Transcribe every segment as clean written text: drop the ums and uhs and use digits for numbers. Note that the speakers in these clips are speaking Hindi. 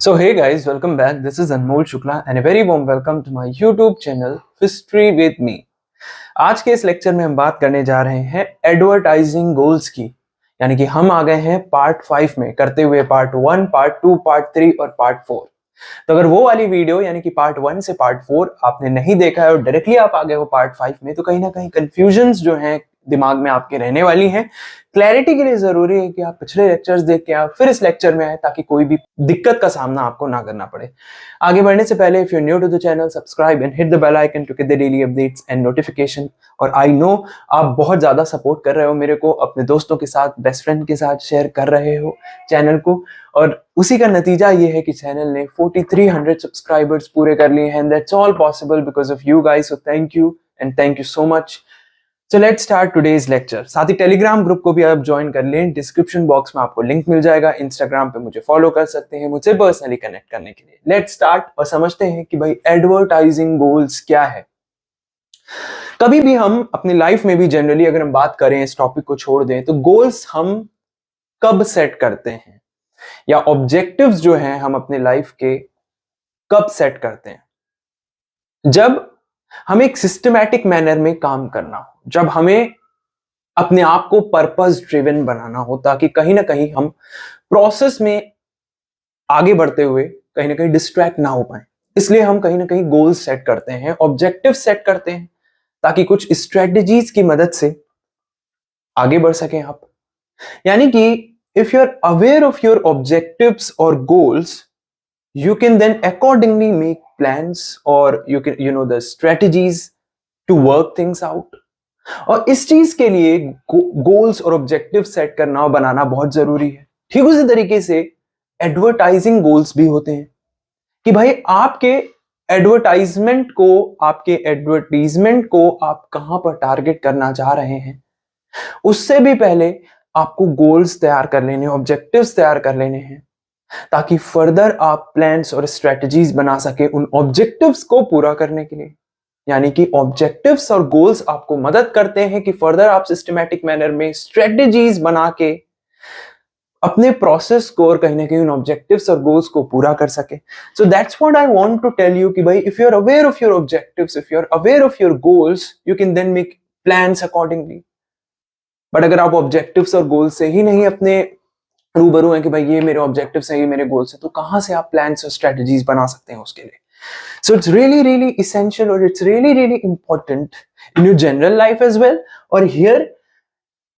So hey guys, welcome back. This is Anmol Shukla and a very warm welcome to my YouTube channel History with Me. आज के इस लेक्चर में हम बात करने जा रहे हैं एडवर्टाइजिंग गोल्स की, यानी कि हम आ गए हैं पार्ट 5 में, करते हुए पार्ट 1, पार्ट 2, पार्ट 3 और पार्ट 4। तो अगर वो वाली वीडियो यानी कि पार्ट 1 से पार्ट 4 आपने नहीं देखा है और डायरेक्टली आप आ गए हो पार्ट 5 में, तो कहीं ना कहीं कंफ्यूजन्स जो हैं दिमाग में आपके रहने वाली हैं। क्लैरिटी के लिए जरूरी है कि आप पिछले लेक्चर्स देख के आप फिर इस लेक्चर में आए, ताकि कोई भी दिक्कत का सामना आपको ना करना पड़े। आगे बढ़ने से पहले if you new to the channel, subscribe and hit the bell icon to get the daily updates and notification. और आई नो आप बहुत ज्यादा सपोर्ट कर रहे हो मेरे को, अपने दोस्तों के साथ, बेस्ट फ्रेंड के साथ शेयर कर रहे हो चैनल को, और उसी का नतीजा ये है कि चैनल ने 4300 सब्सक्राइबर्स पूरे कर लिए हैं। That's all possible because of you guys, so thank you and thank you so much. So let's start today's lecture. साथ ही टेलीग्राम ग्रुप को भी आप ज्वाइन कर लें, डिस्क्रिप्शन बॉक्स में आपको लिंक मिल जाएगा। इंस्टाग्राम पे मुझे फॉलो कर सकते हैं मुझसे पर्सनली कनेक्ट करने के लिए। लेट्स स्टार्ट और समझते हैं कि भाई एडवर्टाइजिंग गोल्स क्या है। कभी भी हम अपनी लाइफ में भी जनरली अगर हम बात करें, इस टॉपिक को छोड़ दें, तो गोल्स हम कब सेट करते हैं या ऑब्जेक्टिव्स जो हैं हम अपने लाइफ के कब सेट करते हैं? जब हमें एक सिस्टमैटिक मैनर में काम करना हो, जब हमें अपने आप को पर्पस ड्रिवन बनाना हो, ताकि कहीं ना कहीं हम प्रोसेस में आगे बढ़ते हुए कहीं ना कहीं डिस्ट्रैक्ट ना हो पाए। इसलिए हम कहीं ना कहीं गोल्स सेट करते हैं, ऑब्जेक्टिव सेट करते हैं, ताकि कुछ स्ट्रेटजीज की मदद से आगे बढ़ सकें आप। यानी कि if you are aware of your objectives और goals, you can then accordingly make plans, or you can the strategies to work things out। और इस चीज के लिए गोल्स और ऑब्जेक्टिव सेट करना और बनाना बहुत जरूरी है। ठीक उसी तरीके से एडवर्टाइजिंग गोल्स भी होते हैं कि भाई आपके एडवर्टीजमेंट को आप कहां पर टारगेट करना चाह रहे हैं, उससे भी पहले आपको गोल्स तैयार कर लेने, ऑब्जेक्टिव्स तैयार कर लेने हैं, ताकि फर्दर आप प्लान्स और स्ट्रेटजीज बना सके उन ऑब्जेक्टिव्स को पूरा करने के लिए। यानी कि ऑब्जेक्टिव्स और गोल्स आपको मदद करते हैं कि फर्दर आप सिस्टमैटिक मैनर में स्ट्रेटजीज बना के अपने प्रोसेस को और कहीं ना कहीं उन ऑब्जेक्टिव्स और गोल्स को पूरा कर सके। So that's what I want to tell you कि भाई if you are aware of your objectives, if you are aware of your goals, you can then make plans accordingly. But अगर आप ऑब्जेक्टिव्स और गोल्स से ही नहीं अपने रूबरू हैं कि भाई ये मेरे ऑब्जेक्टिव्स हैं, ये मेरे गोल्स हैं, तो कहां से आप प्लान्स और स्ट्रेटजीज बना सकते हैं उसके लिए? So it's really really essential और it's really really important in your general life as well, और here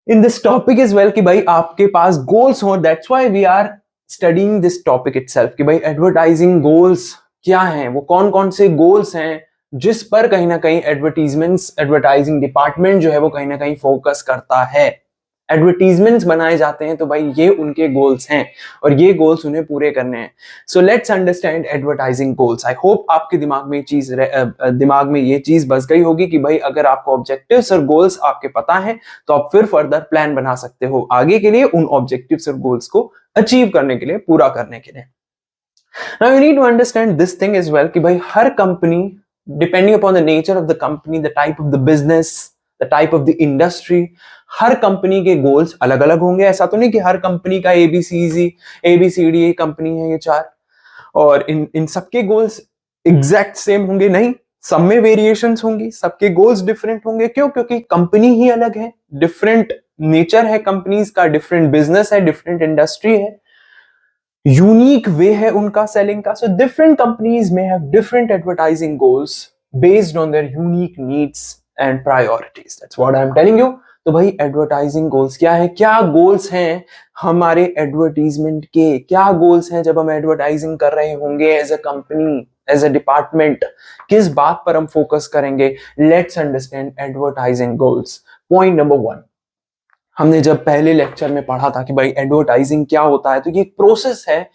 in this topic as well, कि भाई आपके पास गोल्स हो। That's why we are studying this topic itself कि भाई एडवर्टाइजिंग गोल्स क्या हैं, वो कौन कौन से गोल्स हैं जिस पर कहीं ना कहीं एडवर्टाइजिंग डिपार्टमेंट जो है वो कहीं ना कहीं फोकस करता है। एडवर्टीजमेंट्स बनाए जाते हैं तो भाई ये उनके गोल्स हैं और ये गोल्स उन्हें पूरे करने हैं। So let's understand advertising goals. I hope आपके दिमाग में ये चीज बस गई होगी कि भाई अगर आपको ऑब्जेक्टिव्स और गोल्स आपके पता है, तो आप फिर फर्दर प्लान बना सकते हो आगे के लिए उन ऑब्जेक्टिव्स और गोल्स को अचीव करने के लिए, पूरा करने के लिए। Now you need to understand this thing as well कि भाई हर company, depending upon the nature of the company, the type of the business, the type of the industry, हर कंपनी के गोल्स अलग अलग होंगे। ऐसा तो नहीं कि हर कंपनी का एबीसीडी कंपनी है ये चार, और इन सबके गोल्स एग्जैक्ट सेम होंगे, नहीं, सब में वेरिएशंस होंगी, सबके गोल्स डिफरेंट होंगे। क्यों? क्योंकि कंपनी ही अलग है, डिफरेंट नेचर है कंपनीज का, डिफरेंट बिजनेस है, डिफरेंट इंडस्ट्री है, यूनिक वे है उनका सेलिंग का। सो डिफरेंट कंपनीज में have different advertising goals based on their unique needs and priorities. That's what I am telling you. तो भाई एडवर्टाइजिंग गोल्स क्या है, क्या गोल्स हैं हमारे एडवर्टीजमेंट के, क्या गोल्स हैं जब हम एडवर्टाइजिंग कर रहे होंगे as a company, as a department, किस बात पर हम फोकस करेंगे? Let's understand advertising goals. Point number 1, हमने जब पहले लेक्चर में पढ़ा था कि भाई एडवर्टाइजिंग क्या होता है, तो ये एक प्रोसेस है,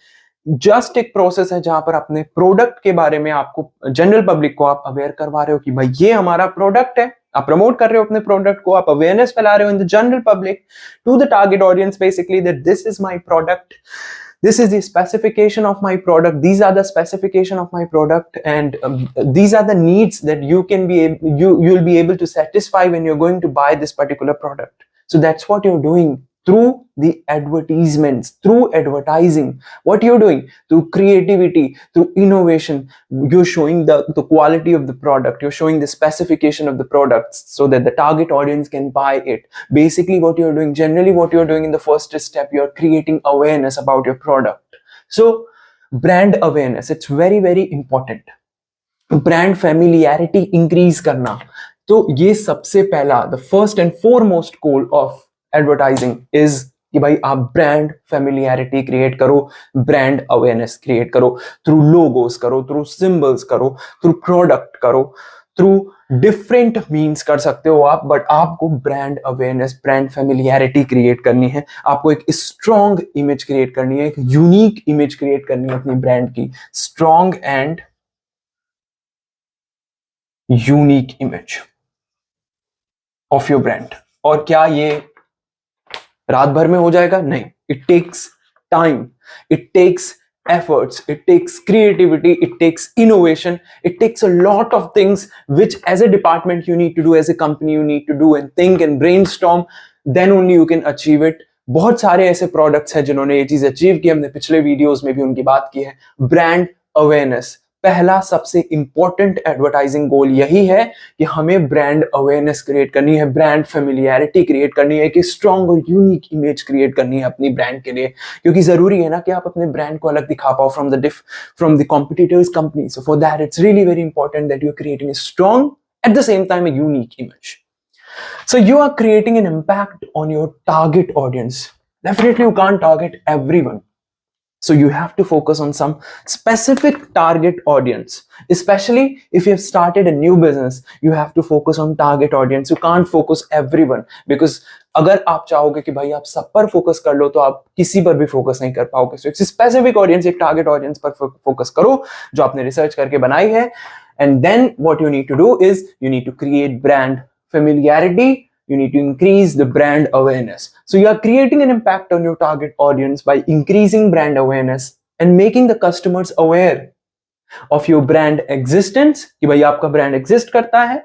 जस्ट एक प्रोसेस है जहां पर अपने प्रोडक्ट के बारे में आपको, जनरल पब्लिक को आप अवेयर करवा रहे हो कि भाई ये हमारा प्रोडक्ट है। आप प्रमोट कर रहे हो अपने प्रोडक्ट को, आप अवेयरनेस फैला रहे हो in the general public, to the target audience basically, that this is my product, this is the specification of my product, these are the specification of my product, and these are the needs that you'll be able to satisfy when you're going to buy this particular product. So that's what you're doing through the advertisements, through advertising. What you're doing through creativity, through innovation, you're showing the quality of the product, you're showing the specification of the products so that the target audience can buy it. Basically what you're doing, generally what you're doing in the first step, you're creating awareness about your product. So brand awareness, it's very very important. Brand familiarity increase करना, तो ये सबसे पहला, the first and foremost goal of advertising is कि भाई आप ब्रांड फेमिलियरिटी क्रिएट करो, ब्रांड अवेयरनेस क्रिएट करो, थ्रू लोगोस करो, थ्रू सिंबल्स करो, थ्रू प्रोडक्ट करो, थ्रू डिफरेंट मीन्स कर सकते हो आप, बट आपको brand awareness, brand familiarity create करनी है, आपको एक स्ट्रॉन्ग इमेज क्रिएट करनी है, एक यूनिक इमेज क्रिएट करनी है अपनी ब्रांड की, strong and unique image of your brand. और क्या ये रात भर में हो जाएगा? नहीं, it takes time, it takes efforts, it takes creativity, it takes innovation, it takes a lot of things which as a department you need to do, as a company you need to do and think and brainstorm, then only you can achieve it. बहुत सारे ऐसे प्रोडक्ट्स हैं जिन्होंने ये चीज अचीव की, हमने पिछले वीडियोस में भी उनकी बात की है। ब्रांड अवेयरनेस, पहला सबसे इंपॉर्टेंट एडवर्टाइजिंग गोल यही है कि हमें ब्रांड अवेयरनेस क्रिएट करनी है, ब्रांड फेमिलियरिटी क्रिएट करनी है, कि स्ट्रॉन्ग और यूनिक इमेज क्रिएट करनी है अपनी ब्रांड के लिए, क्योंकि जरूरी है ना कि आप अपने ब्रांड को अलग दिखा पाओ from the competitors company. So for that it's really very important that you are creating a strong at the same time a unique image. So you are creating an impact on your target audience. Definitely you can't target everyone. So you have to focus on some specific target audience. Especially if you have started a new business, you have to focus on target audience. You can't focus everyone, because अगर आप चाहोगे कि भाई आप सब पर फोकस कर लो तो आप किसी पर भी फोकस नहीं कर पाओगे। So एक स्पेसिफिक ऑडियंस, एक टारगेट ऑडियंस पर फोकस करो जो आपने रिसर्च करके बनाई है, and then what you need to do is you need to create brand familiarity. You need to increase the brand awareness. So you are creating an impact on your target audience by increasing brand awareness and making the customers aware of your brand existence, कि भाई आपका brand exist करता है,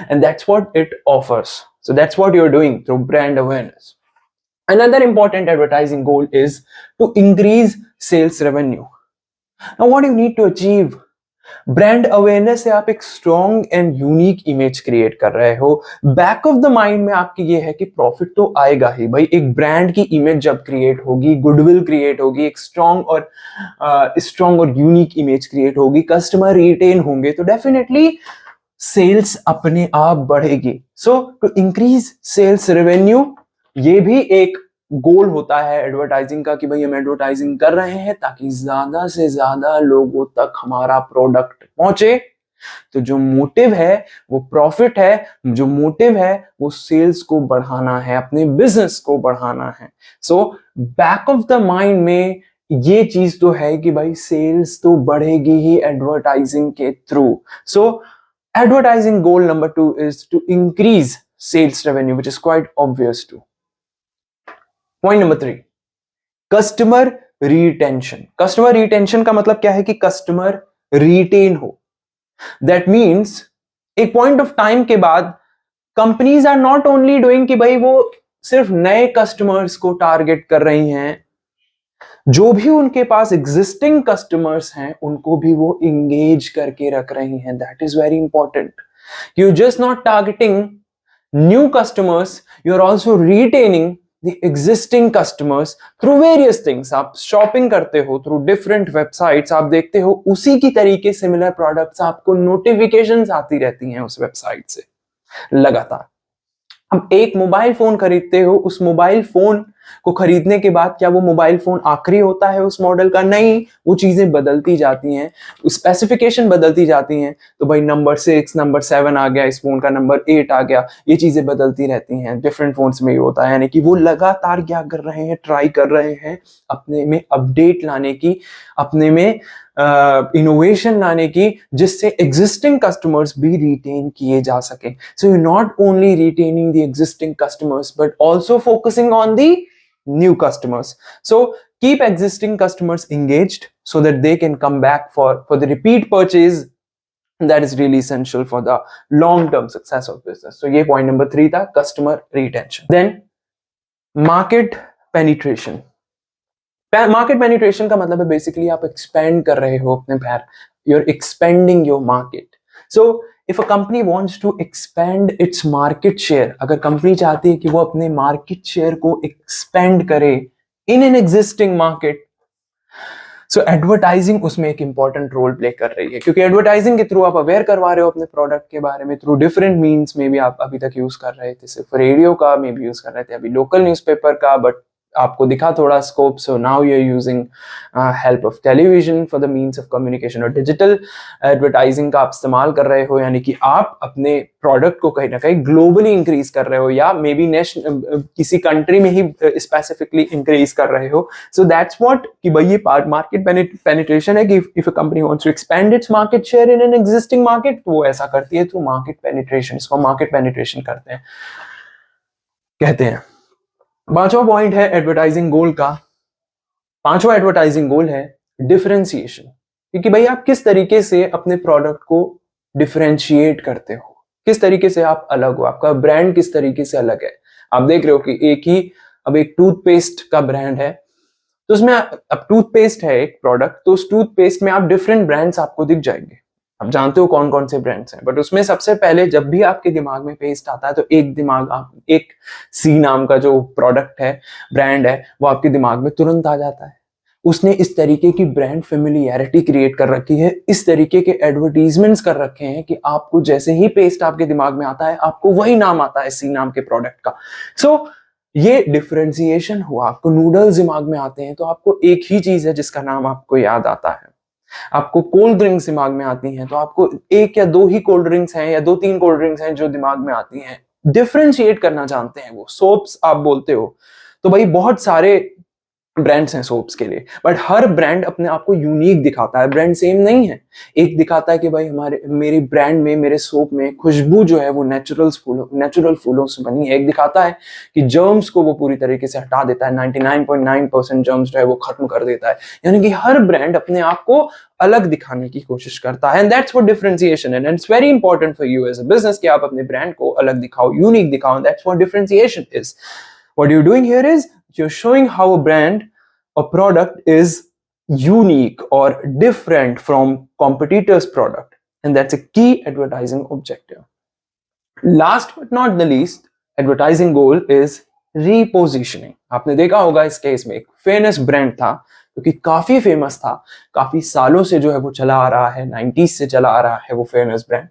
and that's what it offers. So that's what you're doing through brand awareness. Another important advertising goal is to increase sales revenue. Now what do you need to achieve? Brand awareness से आप एक strong and unique image create कर रहे हो, बैक ऑफ द माइंड में आपकी ये है कि प्रॉफिट तो आएगा ही भाई। एक ब्रांड की इमेज जब क्रिएट होगी, गुडविल क्रिएट होगी, एक स्ट्रॉन्ग और यूनिक इमेज क्रिएट होगी, कस्टमर रिटेन होंगे, तो डेफिनेटली सेल्स अपने आप बढ़ेगी। सो टू इंक्रीज सेल्स रेवेन्यू, ये भी एक गोल होता है एडवर्टाइजिंग का कि भाई हम एडवर्टाइजिंग कर रहे हैं ताकि ज्यादा से ज्यादा लोगों तक हमारा प्रोडक्ट पहुंचे। तो जो मोटिव है वो प्रॉफिट है, जो मोटिव है वो सेल्स को बढ़ाना है, अपने बिजनेस को बढ़ाना है। So back of the mind में ये चीज तो है कि भाई सेल्स तो बढ़ेगी ही एडवर्टाइजिंग के through. So advertising goal number 2 is to increase sales revenue, which is quite obvious too. Point number 3, customer retention. Customer retention का मतलब क्या है कि कस्टमर रिटेन हो। दैट मीन्स एक पॉइंट ऑफ टाइम के बाद companies are not only doing कि भाई वो सिर्फ नए कस्टमर्स को टारगेट कर रही हैं, जो भी उनके पास एग्जिस्टिंग कस्टमर्स हैं उनको भी वो इंगेज करके रख रही हैं। That is very important. You just not targeting new customers, you are also retaining the existing customers through various things. आप शॉपिंग करते हो through different websites, आप देखते हो उसी की तरीके सिमिलर प्रोडक्ट्स आपको नोटिफिकेशंस आती रहती हैं उस वेबसाइट से लगातार। अब एक मोबाइल फोन खरीदते हो, उस मोबाइल फोन को खरीदने के बाद क्या वो मोबाइल फोन आखिरी होता है उस मॉडल का? नहीं, वो चीजें बदलती जाती हैं, स्पेसिफिकेशन बदलती जाती हैं। तो भाई नंबर 6, नंबर 7 आ गया, इस फोन का नंबर 8 आ गया, ये चीजें बदलती रहती हैं। डिफरेंट फोन्स में ये होता है, यानी कि वो लगातार क्या कर रहे हैं, ट्राई कर रहे हैं अपने में अपडेट लाने की, अपने में इनोवेशन लाने की, जिससे एग्जिस्टिंग कस्टमर्स भी रिटेन किए जा सके। So you not only retaining the existing customers but also focusing on the new customers. So keep existing customers engaged so that they can come back for the repeat purchase. That is really essential for the long term success of business. So ये point number 3 था, customer retention. Then market penetration. Market penetration का मतलब है बेसिकली आप एक्सपेंड कर रहे हो अपने पैर, you are expanding your market. So if a company wants to expand its market share, अगर कंपनी चाहती है कि वो अपने मार्केट शेयर को एक्सपेंड करे इन an existing market, so advertising उसमें एक इंपॉर्टेंट रोल प्ले कर रही है, क्योंकि एडवर्टाइजिंग के थ्रू आप अवेयर करवा रहे हो अपने प्रोडक्ट के बारे में थ्रू डिफरेंट मीन्स में भी। आप अभी तक यूज कर रहे थे सिर्फ रेडियो का, मे भी यूज कर रहे थे अभी लोकल न्यूज़पेपर का, बट आपको दिखा थोड़ा scope, so now you are using help of television for the means of communication, और डिजिटल एडवर्टाइजिंग का आप इस्तेमाल कर रहे हो, यानी कि आप अपने प्रोडक्ट को कहीं ना कहीं ग्लोबली इंक्रीज कर रहे हो, या मे बी नेशनल किसी कंट्री में ही स्पेसिफिकली इंक्रीज कर रहे हो। सो दैट्स व्हाट कि भाई ये मार्केट पेनिट्रेशन है, कि if a company wants to expand its market share in an existing market, तो वो ऐसा करती है थ्रू मार्केट पेनिट्रेशन। इसको मार्केट पेनिट्रेशन करते हैं, कहते हैं। पांचवा पॉइंट है एडवर्टाइजिंग गोल का। पांचवा एडवर्टाइजिंग गोल है डिफरेंशिएशन, क्योंकि भाई आप किस तरीके से अपने प्रोडक्ट को डिफरेंशिएट करते हो, किस तरीके से आप अलग हो, आपका ब्रांड किस तरीके से अलग है। आप देख रहे हो कि अब एक टूथपेस्ट का ब्रांड है, तो उसमें अब टूथपेस्ट है एक प्रोडक्ट, तो उस टूथपेस्ट में आप डिफरेंट ब्रांड्स आपको दिख जाएंगे, आप जानते हो कौन कौन से ब्रांड्स हैं, बट उसमें सबसे पहले जब भी आपके दिमाग में पेस्ट आता है तो एक सी नाम का जो प्रोडक्ट है, ब्रांड है, वो आपके दिमाग में तुरंत आ जाता है। उसने इस तरीके की ब्रांड फेमिलियरिटी क्रिएट कर रखी है, इस तरीके के एडवर्टीजमेंट्स कर रखे हैं कि आपको जैसे ही पेस्ट आपके दिमाग में आता है आपको वही नाम आता है सी नाम के प्रोडक्ट का। सो ये डिफरेंशिएशन हुआ। आपको नूडल्स दिमाग में आते हैं तो आपको एक ही चीज है जिसका नाम आपको याद आता है। आपको कोल्ड ड्रिंक्स दिमाग में आती हैं तो आपको एक या दो ही कोल्ड ड्रिंक्स हैं या दो तीन कोल्ड ड्रिंक्स हैं जो दिमाग में आती हैं। डिफरेंशिएट करना जानते हैं वो। सोप्स आप बोलते हो तो भाई बहुत सारे ब्रांड्स हैं सोप्स के लिए, बट हर ब्रांड अपने आप को यूनिक दिखाता है, ब्रांड सेम नहीं है। एक दिखाता है कि भाई मेरे ब्रांड में, मेरे सोप में खुशबू जो है वो नेचुरल फूलों से बनी है। एक दिखाता है कि जर्म्स को वो पूरी तरीके से हटा देता है, 99.9% जर्म्स जो है वो खत्म कर देता है। यानी कि हर ब्रांड अपने आप को अलग दिखाने की कोशिश करता है, एंड दैट्स व्हाट डिफरेंशिएशन है। And it's very important for you as a business कि आप अपने ब्रांड को अलग दिखाओ, यूनिक दिखाओ, and that's what differentiation is. What you're doing here is you're showing how a brand or product is unique or different from competitors' product, and that's a key advertising objective. Last but not the least, advertising goal is repositioning. आपने देखा होगा इस केस में एक फेमस ब्रांड था क्योंकि काफी फेमस था, काफी सालों से जो है वो चला आ रहा है, 90s से चला आ रहा है वो फेमस ब्रांड।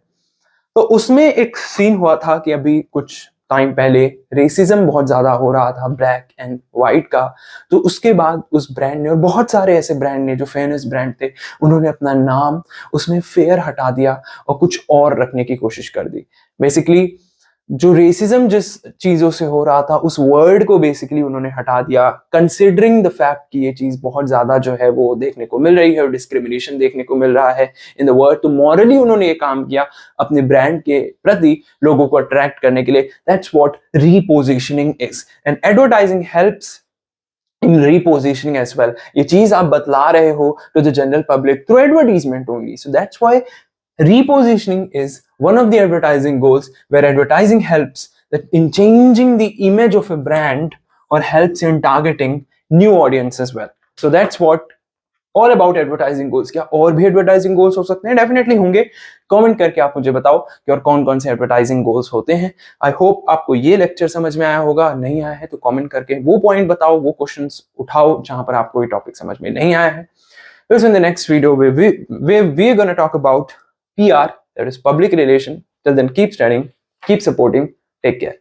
तो उसमें एक सीन हुआ था कि अभी कुछ टाइम पहले रेसिज्म बहुत ज्यादा हो रहा था ब्लैक एंड व्हाइट का। तो उसके बाद उस ब्रांड ने और बहुत सारे ऐसे ब्रांड ने जो फेमस ब्रांड थे, उन्होंने अपना नाम उसमें फेयर हटा दिया और कुछ और रखने की कोशिश कर दी। बेसिकली जो रेसिज्म जिस चीजों से हो रहा था उस वर्ड को बेसिकली उन्होंने हटा दिया, कंसिडरिंग द फैक्ट कि ये चीज बहुत ज्यादा जो है वो देखने को मिल रही है और डिस्क्रिमिनेशन देखने को मिल रहा है इन द वर्ल्ड। तो मॉरली उन्होंने ये काम किया अपने ब्रांड के प्रति लोगों को अट्रैक्ट करने के लिए। That's what repositioning is, and advertising helps in repositioning as well. ये चीज आप बतला रहे हो to the general public through advertisement only. So that's why repositioning is one of the advertising goals, where advertising helps that in changing the image of a brand or helps in targeting new audience as well. So that's what all about advertising goals. क्या और भी एडवर्टाइजिंग गोल्स हो सकते हैं? डेफिनेटली होंगे। कमेंट करके आप मुझे बताओ कि और कौन कौन से एडवर्टाइजिंग गोल्स होते हैं। आई होप आपको ये लेक्चर समझ में आया होगा। नहीं आया है तो कमेंट करके वो पॉइंट बताओ, वो क्वेश्चंस उठाओ जहां पर आपको ये टॉपिक समझ में नहीं आया है। In the next video we are going to talk about PR, that is public relation. Till then, keep studying, keep supporting, take care.